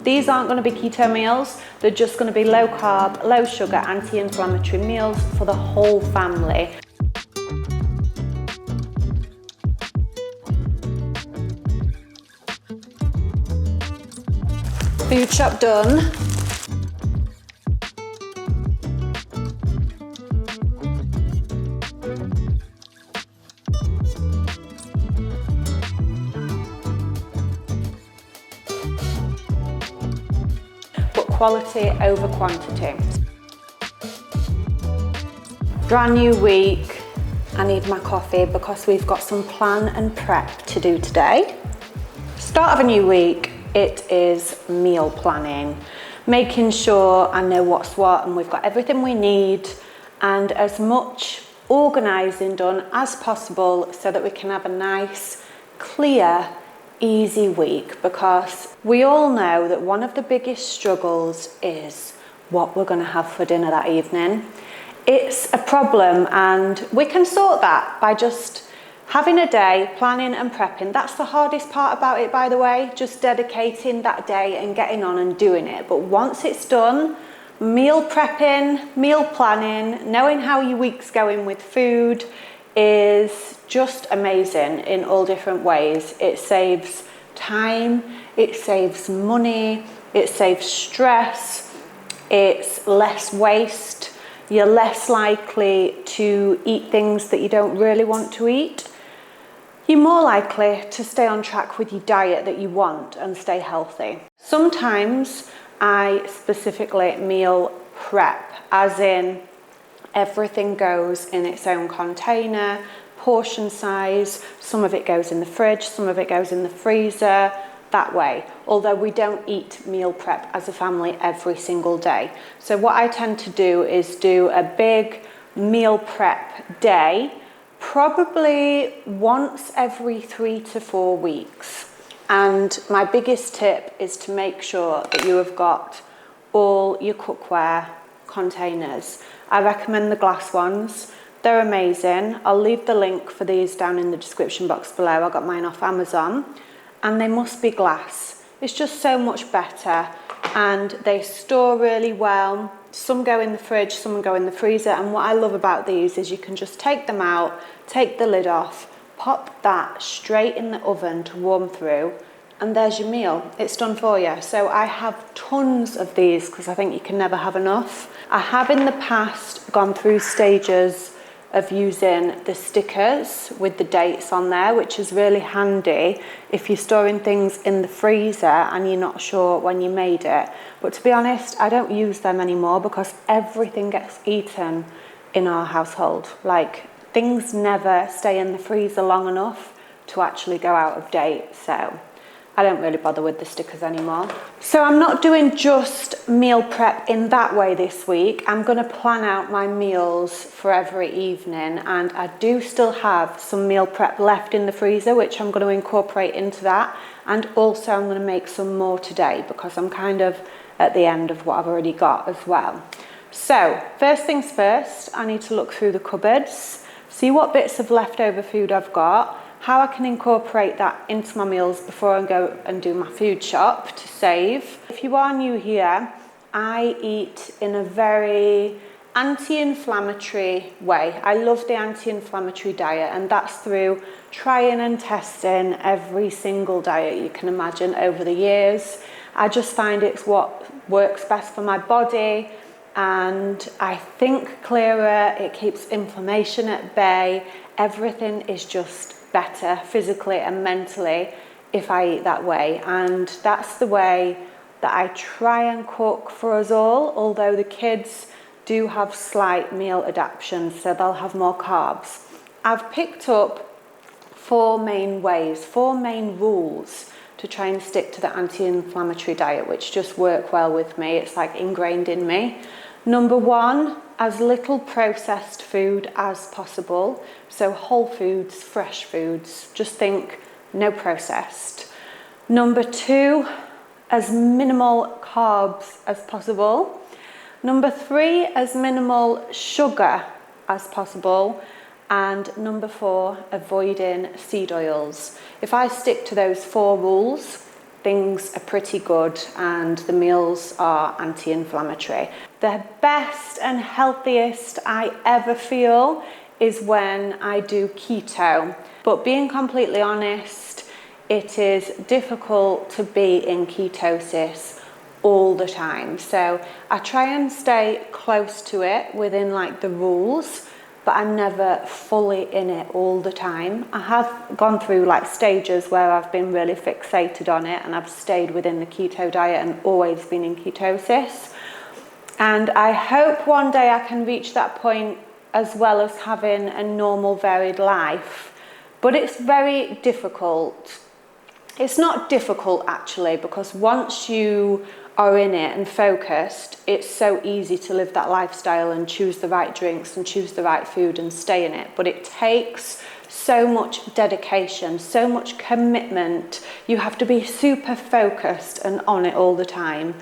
These aren't going to be keto meals, they're just going to be low carb, low sugar, anti-inflammatory meals for the whole family. Food shop done. But quality over quantity. Brand new week. I need my coffee because we've got some plan and prep to do today. Start of a new week. It is meal planning, making sure I know what's what and we've got everything we need and as much organising done as possible so that we can have a nice, clear, easy week, because we all know that one of the biggest struggles is what we're going to have for dinner that evening. It's a problem and we can sort that by just having a day, planning and prepping. That's the hardest part about it, by the way, just dedicating that day and getting on and doing it. But once it's done, meal prepping, meal planning, knowing how your week's going with food is just amazing in all different ways. It saves time, it saves money, it saves stress, it's less waste. You're less likely to eat things that you don't really want to eat. You're more likely to stay on track with your diet that you want and stay healthy. Sometimes I specifically meal prep, as in everything goes in its own container, portion size, some of it goes in the fridge, some of it goes in the freezer, that way. Although we don't eat meal prep as a family every single day. So what I tend to do is do a big meal prep day, probably once every 3 to 4 weeks. And my biggest tip is to make sure that you have got all your cookware containers. I recommend the glass ones. They're amazing. I'll leave the link for these down in the description box below. I got mine off Amazon and they must be glass. It's just so much better and they store really well. Some go in the fridge, some go in the freezer, and what I love about these is you can just take them out, take the lid off, pop that straight in the oven to warm through, and there's your meal. It's done for you. So I have tons of these because I think you can never have enough. I have in the past gone through stages of using the stickers with the dates on there, which is really handy if you're storing things in the freezer and you're not sure when you made it. But to be honest, I don't use them anymore because everything gets eaten in our household. Like, things never stay in the freezer long enough to actually go out of date. So I don't really bother with the stickers anymore. So I'm not doing just meal prep in that way this week. I'm going to plan out my meals for every evening, and I do still have some meal prep left in the freezer, which I'm going to incorporate into that. And also I'm going to make some more today because I'm kind of at the end of what I've already got as well. So first things first, I need to look through the cupboards, see what bits of leftover food I've got, how I can incorporate that into my meals before I go and do my food shop to save. If you are new here, I eat in a very anti-inflammatory way. I love the anti-inflammatory diet, and that's through trying and testing every single diet you can imagine over the years. I just find it's what works best for my body, and I think clearer, it keeps inflammation at bay. Everything is just better physically and mentally if I eat that way, and that's the way that I try and cook for us all, although the kids do have slight meal adaptations, so they'll have more carbs. I've picked up 4 main ways, 4 main rules to try and stick to the anti-inflammatory diet, which just work well with me. It's like ingrained in me. Number 1, as little processed food as possible. So whole foods, fresh foods, just think no processed. Number 2, as minimal carbs as possible. Number 3, as minimal sugar as possible. And number 4, avoiding seed oils. If I stick to those 4 rules, things are pretty good and the meals are anti-inflammatory. The best and healthiest I ever feel is when I do keto. But being completely honest, it is difficult to be in ketosis all the time. So I try and stay close to it within like the rules, but I'm never fully in it all the time. I have gone through like stages where I've been really fixated on it and I've stayed within the keto diet and always been in ketosis. And I hope one day I can reach that point as well as having a normal varied life. But it's very difficult. It's not difficult actually, because once you are in it and focused, it's so easy to live that lifestyle and choose the right drinks and choose the right food and stay in it. But it takes so much dedication, so much commitment. You have to be super focused and on it all the time.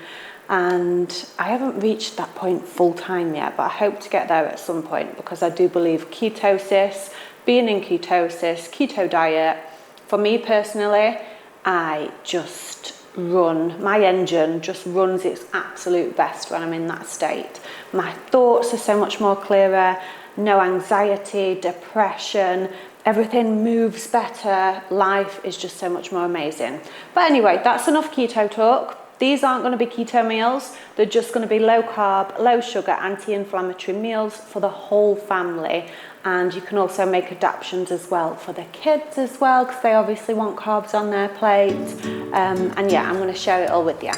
And I haven't reached that point full time yet, but I hope to get there at some point, because I do believe ketosis, being in ketosis, keto diet, for me personally, I just run, my engine just runs its absolute best when I'm in that state. My thoughts are so much more clearer, no anxiety, depression, everything moves better, life is just so much more amazing. But anyway, that's enough keto talk. These aren't going to be keto meals, they're just going to be low carb, low sugar, anti-inflammatory meals for the whole family. And you can also make adaptations as well for the kids as well, because they obviously want carbs on their plate. And yeah, I'm going to share it all with you.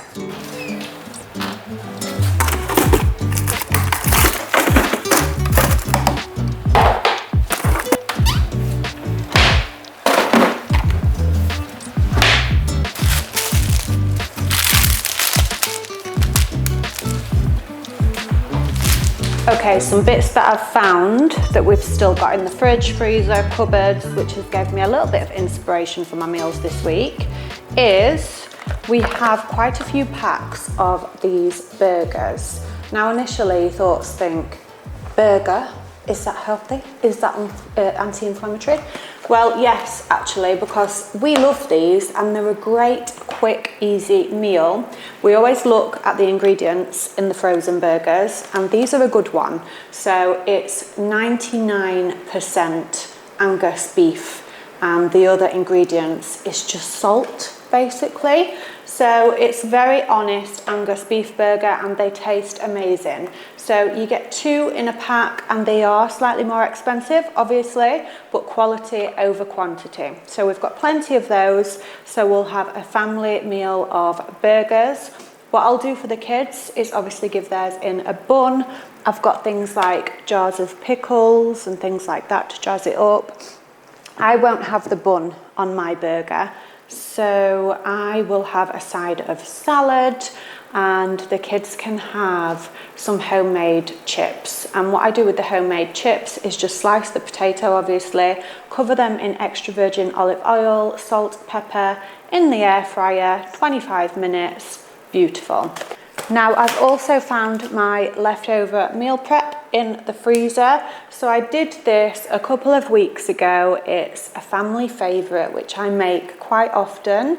Okay, some bits that I've found that we've still got in the fridge, freezer, cupboards, which has given me a little bit of inspiration for my meals this week, is we have quite a few packs of these burgers. Now initially thoughts think, burger, is that healthy? Is that anti-inflammatory? Well, yes, actually, because we love these and they're a great, quick, easy meal. We always look at the ingredients in the frozen burgers, and these are a good one. So it's 99% Angus beef, and the other ingredients is just salt, basically. So it's very honest Angus beef burger, and they taste amazing. So you get 2 in a pack, and they are slightly more expensive, obviously, but quality over quantity. So we've got plenty of those. So we'll have a family meal of burgers. What I'll do for the kids is obviously give theirs in a bun. I've got things like jars of pickles and things like that to jazz it up. I won't have the bun on my burger, so I will have a side of salad, and the kids can have some homemade chips. And what I do with the homemade chips is just slice the potato, obviously, cover them in extra virgin olive oil, salt, pepper, in the air fryer, 25 minutes, beautiful. Now I've also found my leftover meal prep in the freezer. So I did this a couple of weeks ago. It's a family favourite, which I make quite often.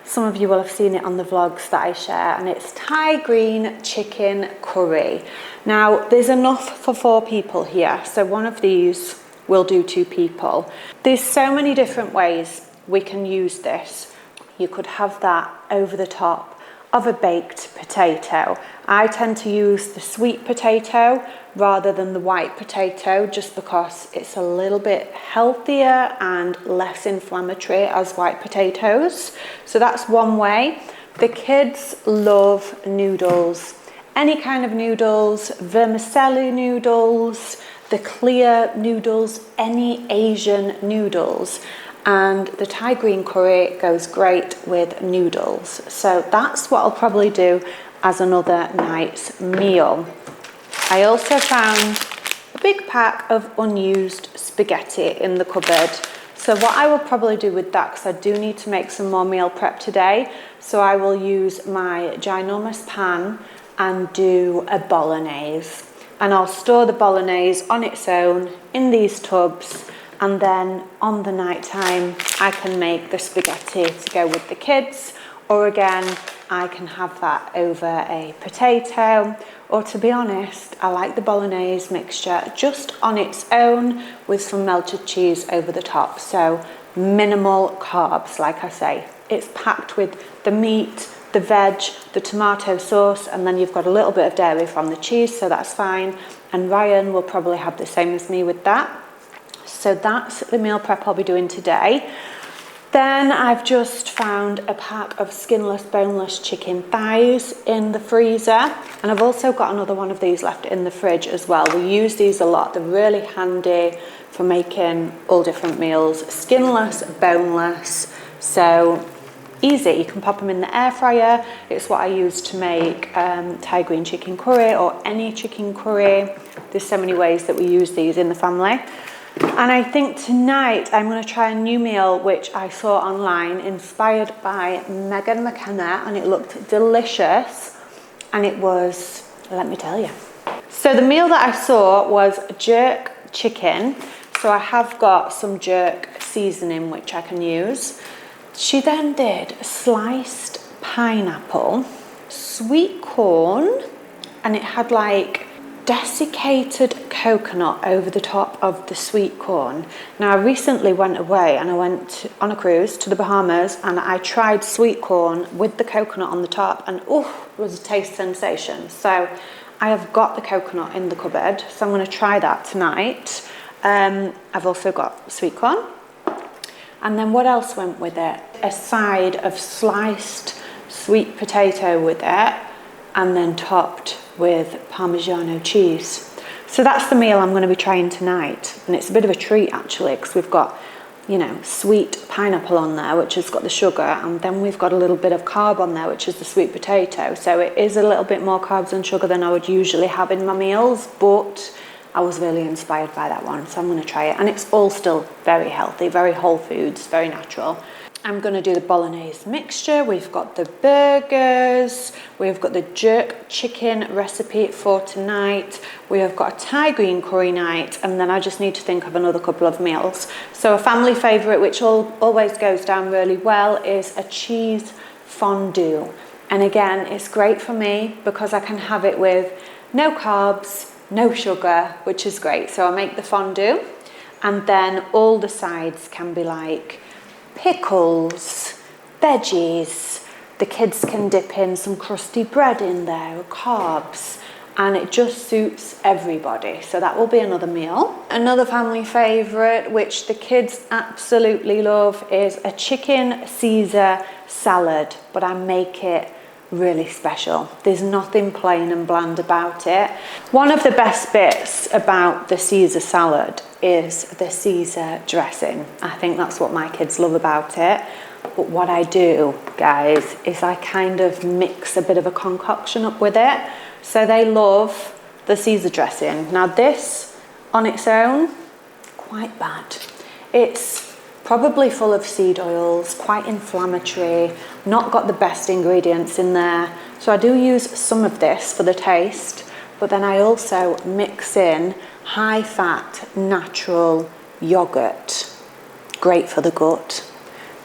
Some of you will have seen it on the vlogs that I share, and it's Thai green chicken curry. Now there's enough for 4 people here, so one of these will do 2 people. There's so many different ways we can use this. You could have that over the top of a baked potato. I tend to use the sweet potato rather than the white potato, just because it's a little bit healthier and less inflammatory as white potatoes. So that's one way. The kids love noodles, any kind of noodles, vermicelli noodles, the clear noodles, any Asian noodles. And the Thai green curry goes great with noodles. So that's what I'll probably do as another night's meal. I also found a big pack of unused spaghetti in the cupboard. So what I will probably do with that, because I do need to make some more meal prep today, so I will use my ginormous pan and do a bolognese. And I'll store the bolognese on its own in these tubs, and then on the night time I can make the spaghetti to go with the kids, Or again, I can have that over a potato. Or to be honest, I like the bolognese mixture just on its own with some melted cheese over the top. So minimal carbs, like I say. It's packed with the meat, the veg, the tomato sauce, and then you've got a little bit of dairy from the cheese, so that's fine. And Ryan will probably have the same as me with that. So that's the meal prep I'll be doing today. Then I've just found a pack of skinless, boneless chicken thighs in the freezer. And I've also got another one of these left in the fridge as well. We use these a lot. They're really handy for making all different meals. Skinless, boneless, so easy. You can pop them in the air fryer. It's what I use to make Thai green chicken curry or any chicken curry. There's so many ways that we use these in the family. And I think tonight I'm going to try a new meal which I saw online, inspired by Megan McKenna, and it looked delicious. And it was, let me tell you. So the meal that I saw was jerk chicken. So I have got some jerk seasoning which I can use. She then did sliced pineapple, sweet corn, and it had like desiccated coconut over the top of the sweet corn. Now I recently went away and I went on a cruise to the Bahamas and I tried sweet corn with the coconut on the top, and it was a taste sensation. So I have got the coconut in the cupboard, so I'm going to try that tonight. I've also got sweet corn. And then what else went with it? A side of sliced sweet potato with it, and then topped with Parmigiano cheese. So that's the meal I'm going to be trying tonight. And it's a bit of a treat actually, because we've got, you know, sweet pineapple on there, which has got the sugar, and then we've got a little bit of carb on there, which is the sweet potato. So it is a little bit more carbs and sugar than I would usually have in my meals, but I was really inspired by that one, so I'm going to try it. And it's all still very healthy, very whole foods, very natural. I'm going to do the bolognese mixture. We've got the burgers. We've got the jerk chicken recipe for tonight. We have got a Thai green curry night. And then I just need to think of another couple of meals. So a family favourite, which always goes down really well, is a cheese fondue. And again, it's great for me because I can have it with no carbs, no sugar, which is great. So I make the fondue, and then all the sides can be like pickles, veggies. The kids can dip in some crusty bread in there, or carbs, and it just suits everybody. So that will be another meal. Another family favourite, which the kids absolutely love, is a chicken Caesar salad, but I make it really special. There's nothing plain and bland about it. One of the best bits about the Caesar salad is the Caesar dressing. I think that's what my kids love about it. But what I do, guys, is I kind of mix a bit of a concoction up with it. So they love the Caesar dressing. Now this on its own, quite bad. It's probably full of seed oils, quite inflammatory, not got the best ingredients in there. So I do use some of this for the taste, but then I also mix in high-fat, natural yogurt. Great for the gut.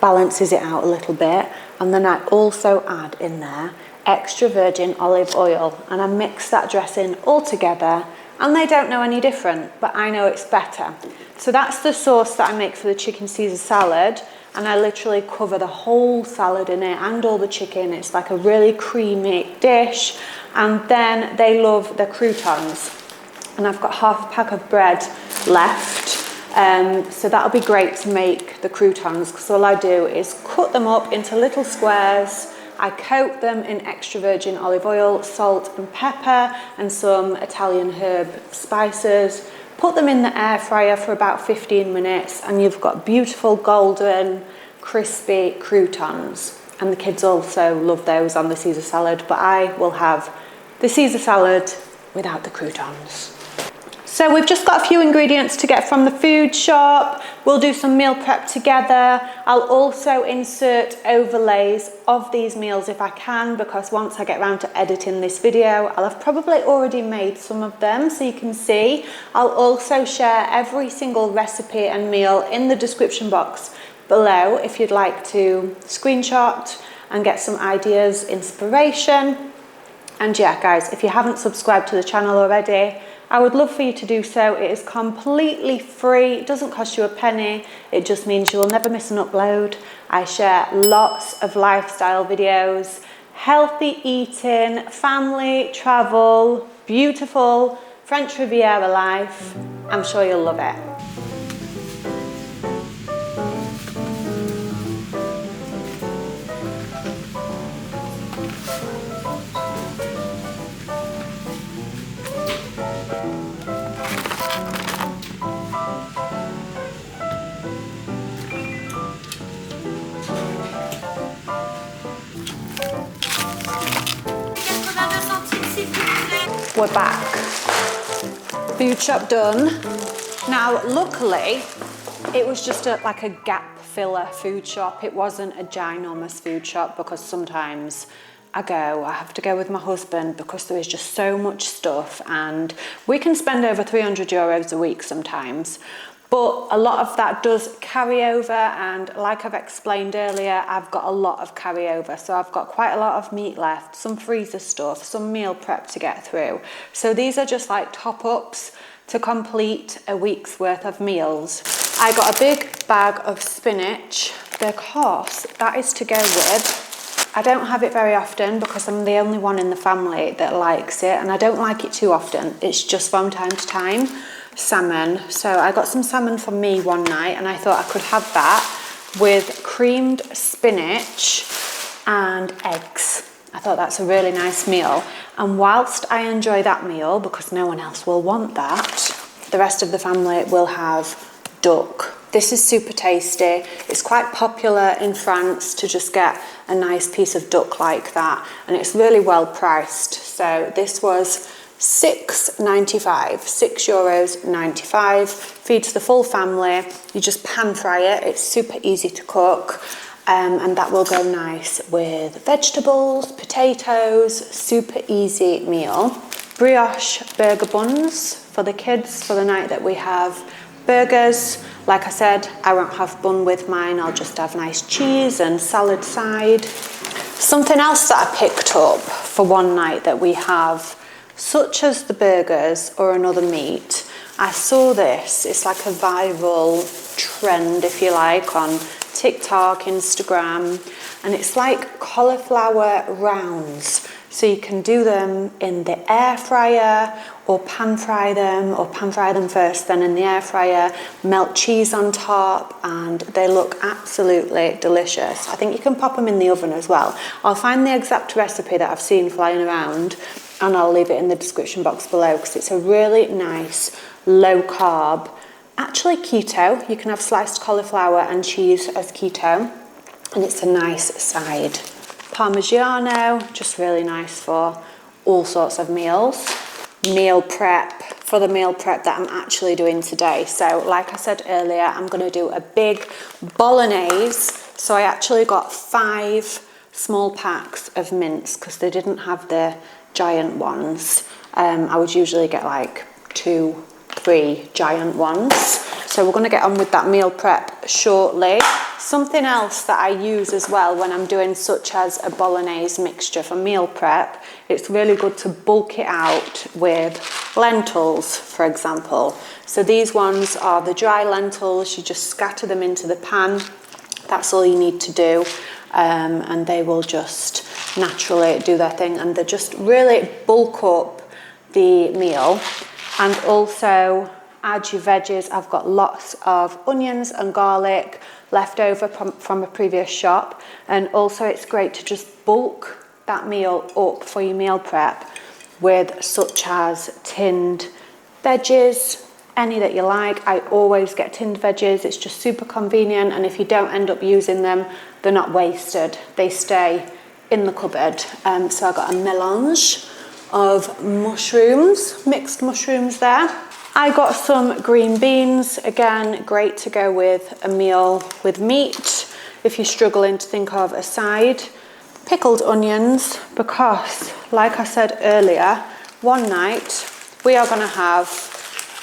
Balances it out a little bit. And then I also add in there extra virgin olive oil, and I mix that dressing all together, and they don't know any different, but I know it's better. So that's the sauce that I make for the chicken Caesar salad, and I literally cover the whole salad in it and all the chicken. It's like a really creamy dish. And then they love the croutons, and I've got half a pack of bread left. So that'll be great to make the croutons, because all I do is cut them up into little squares. I coat them in extra virgin olive oil, salt and pepper, and some Italian herb spices. Put them in the air fryer for about 15 minutes, and you've got beautiful golden, crispy croutons. And the kids also love those on the Caesar salad, but I will have the Caesar salad without the croutons. So we've just got a few ingredients to get from the food shop. We'll do some meal prep together. I'll also insert overlays of these meals if I can, because once I get around to editing this video, I'll have probably already made some of them so you can see. I'll also share every single recipe and meal in the description box below if you'd like to screenshot and get some ideas, inspiration. And yeah, guys, if you haven't subscribed to the channel already, I would love for you to do so. It is completely free. It doesn't cost you a penny. It just means you will never miss an upload. I share lots of lifestyle videos, healthy eating, family, travel, beautiful French Riviera life. I'm sure you'll love it. We're back. Food shop done. Now, luckily, it was just like a gap filler food shop. It wasn't a ginormous food shop, because sometimes I have to go with my husband because there is just so much stuff, and we can spend over 300 euros a week sometimes. But a lot of that does carry over, and like I've explained earlier, I've got a lot of carryover. So I've got quite a lot of meat left, some freezer stuff, some meal prep to get through. So these are just like top-ups to complete a week's worth of meals. I got a big bag of spinach because that is to go with. I don't have it very often because I'm the only one in the family that likes it, and I don't like it too often. It's just from time to time. Salmon. So I got some salmon for me one night, and I thought I could have that with creamed spinach and eggs. I thought that's a really nice meal. And whilst I enjoy that meal, because no one else will want that, the rest of the family will have duck. This is super tasty. It's quite popular in France to just get a nice piece of duck like that, and it's really well priced. So this was €6.95, €6.95, feeds the full family. You just pan fry it, it's super easy to cook, and that will go nice with vegetables, potatoes, super easy meal. Brioche burger buns for the kids for the night that we have burgers. Like I said, I won't have bun with mine, I'll just have nice cheese and salad side. Something else that I picked up for one night that we have, such as the burgers or another meat. I saw this, it's like a viral trend, if you like, on TikTok, Instagram, and it's like cauliflower rounds. So you can do them in the air fryer or pan fry them first, then in the air fryer, melt cheese on top, and they look absolutely delicious. I think you can pop them in the oven as well. I'll find the exact recipe that I've seen flying around, and I'll leave it in the description box below, because it's a really nice low carb, actually keto. You can have sliced cauliflower and cheese as keto, and it's a nice side. Parmigiano, just really nice for all sorts of meals. Meal prep, for the meal prep that I'm actually doing today. So like I said earlier, I'm going to do a big bolognese. So I actually got 5 small packs of mince because they didn't have the giant ones. I would usually get like 2, 3 giant ones. So we're going to get on with that meal prep shortly. Something else that I use as well when I'm doing such as a bolognese mixture for meal prep, it's really good to bulk it out with lentils, for example. So these ones are the dry lentils. You just scatter them into the pan. That's all you need to do, and they will just naturally do their thing, and they just really bulk up the meal. And also add your veggies. I've got lots of onions and garlic left over from a previous shop, and also it's great to just bulk that meal up for your meal prep with such as tinned veggies, any that you like. I always get tinned veggies, it's just super convenient, and if you don't end up using them, they're not wasted, they stay in the cupboard. So I got a mélange of mushrooms, mixed mushrooms there. I got some green beans, again, great to go with a meal with meat if you're struggling to think of a side. Pickled onions, because like I said earlier, one night we are going to have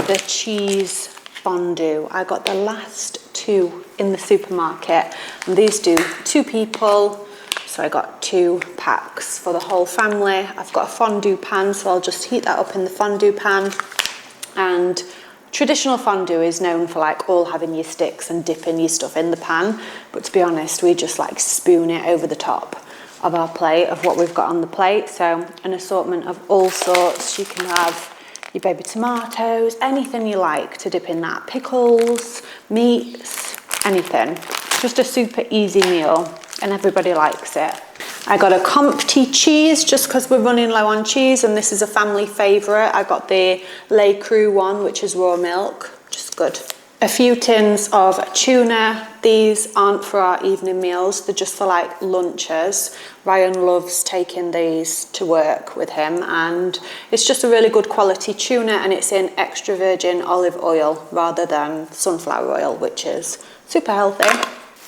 the cheese fondue. I got the last 2 in the supermarket, and these do 2 people. So I got 2 packs for the whole family. I've got a fondue pan, so I'll just heat that up in the fondue pan. And traditional fondue is known for like all having your sticks and dipping your stuff in the pan. But to be honest, we just like spoon it over the top of our plate, of what we've got on the plate. So an assortment of all sorts. You can have your baby tomatoes, anything you like to dip in that. Pickles, meats, anything. Just a super easy meal and everybody likes it. I got a Compti cheese just because we're running low on cheese, and this is a family favourite. I got the Le Cru one, which is raw milk, just good. A few tins of tuna. These aren't for our evening meals, they're just for like lunches. Ryan loves taking these to work with him, and it's just a really good quality tuna, and it's in extra virgin olive oil rather than sunflower oil, which is super healthy.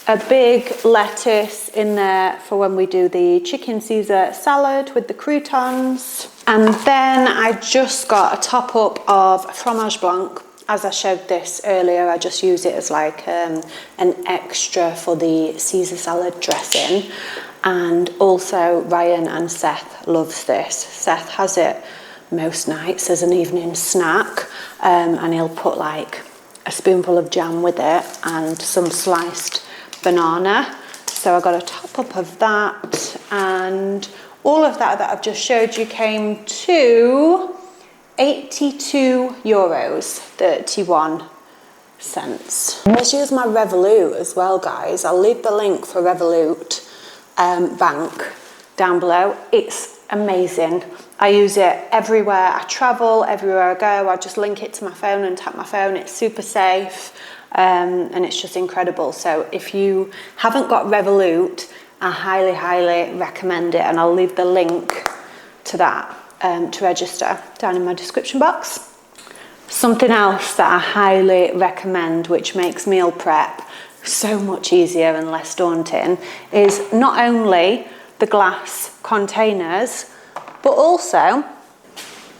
A big lettuce in there for when we do the chicken Caesar salad with the croutons. And then I just got a top up of fromage blanc. As I showed this earlier, I just use it as like an extra for the Caesar salad dressing. And also Ryan and Seth loves this. Seth has it most nights as an evening snack, and he'll put like a spoonful of jam with it and some sliced banana. So I got a top up of that, and all of that I've just showed you came to €82.31. Let's use my Revolut as well, guys. I'll leave the link for Revolut bank down below. It's amazing. I use it everywhere I travel, everywhere I go. I just link it to my phone and tap my phone. It's super safe. And it's just incredible. So if you haven't got Revolut, I highly, highly recommend it, and I'll leave the link to that to register down in my description box. Something else that I highly recommend, which makes meal prep so much easier and less daunting, is not only the glass containers, but also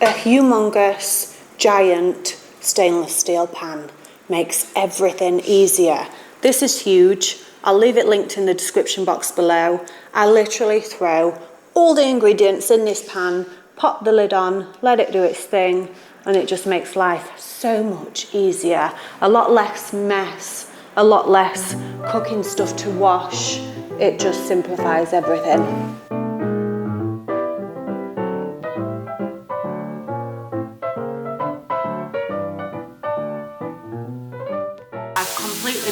a humongous, giant stainless steel pan. Makes everything easier. This is huge. I'll leave it linked in the description box below. I literally throw all the ingredients in this pan, pop the lid on, let it do its thing, and it just makes life so much easier. A lot less mess, a lot less cooking stuff to wash. It just simplifies everything.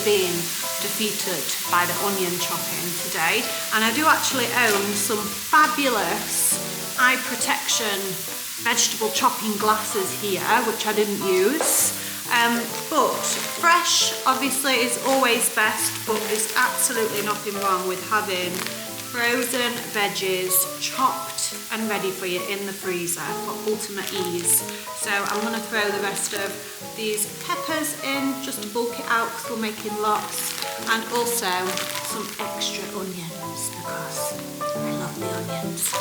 Been defeated by the onion chopping today, and I do actually own some fabulous eye protection vegetable chopping glasses here, which I didn't use, but fresh obviously is always best, but there's absolutely nothing wrong with having frozen veggies chopped and ready for you in the freezer for ultimate ease. So I'm going to throw the rest of these peppers in just to bulk it out because we're making lots, and also some extra onions because I love the onions.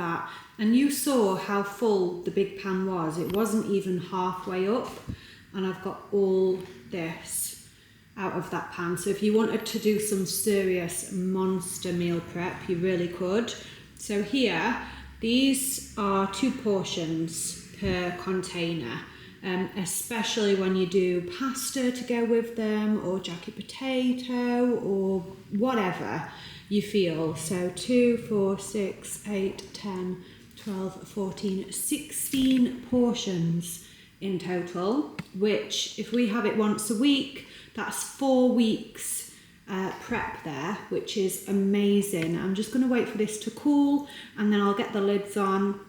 that. And you saw how full the big pan was. It wasn't even halfway up, and I've got all this out of that pan. So if you wanted to do some serious monster meal prep, you really could. So here, these are 2 portions per container, especially when you do pasta to go with them, or jacket potato, or whatever you feel. So 2, 4, 6, 8, 10, 12, 14, 16 portions in total, which if we have it once a week, that's 4 weeks prep there, which is amazing. I'm just going to wait for this to cool, and then I'll get the lids on,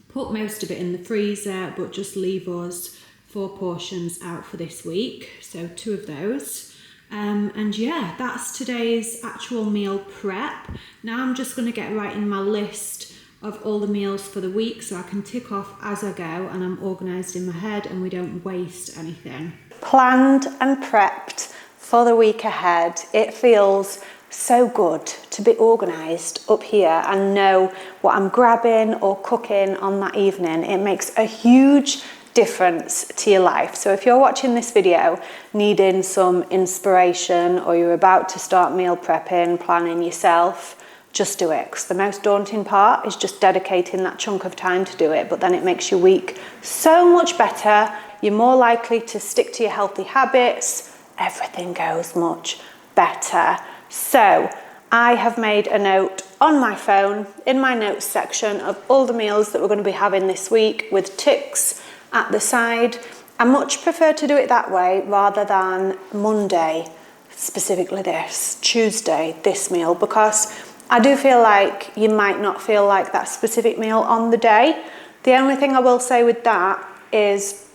put most of it in the freezer, but just leave us 4 portions out for this week. So 2 of those. And yeah, that's today's actual meal prep. Now I'm just going to get writing my list of all the meals for the week so I can tick off as I go, and I'm organised in my head and we don't waste anything. Planned and prepped for the week ahead. It feels so good to be organised up here and know what I'm grabbing or cooking on that evening. It makes a huge difference to your life. So if you're watching this video needing some inspiration, or you're about to start meal prepping, planning yourself, just do it, because the most daunting part is just dedicating that chunk of time to do it, but then it makes your week so much better. You're more likely to stick to your healthy habits. Everything goes much better. So I have made a note on my phone in my notes section of all the meals that we're going to be having this week, with ticks at the side. I much prefer to do it that way rather than Monday, specifically this, Tuesday, this meal, because I do feel like you might not feel like that specific meal on the day. The only thing I will say with that is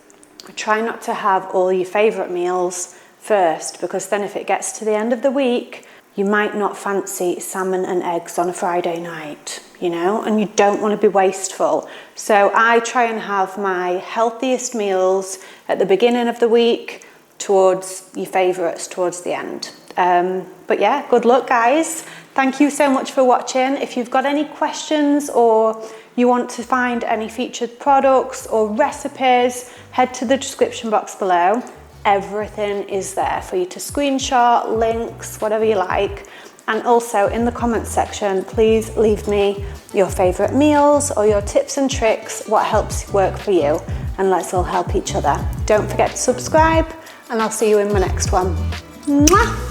try not to have all your favourite meals first, because then if it gets to the end of the week, you might not fancy salmon and eggs on a Friday night, you know, and you don't want to be wasteful. So I try and have my healthiest meals at the beginning of the week, towards your favourites towards the end. But yeah, good luck, guys. Thank you so much for watching. If you've got any questions, or you want to find any featured products or recipes, head to the description box below. Everything is there for you to screenshot, links, whatever you like. And also in the comments section, please leave me your favourite meals or your tips and tricks, what helps work for you, and let's all help each other. Don't forget to subscribe, and I'll see you in my next one. Mwah!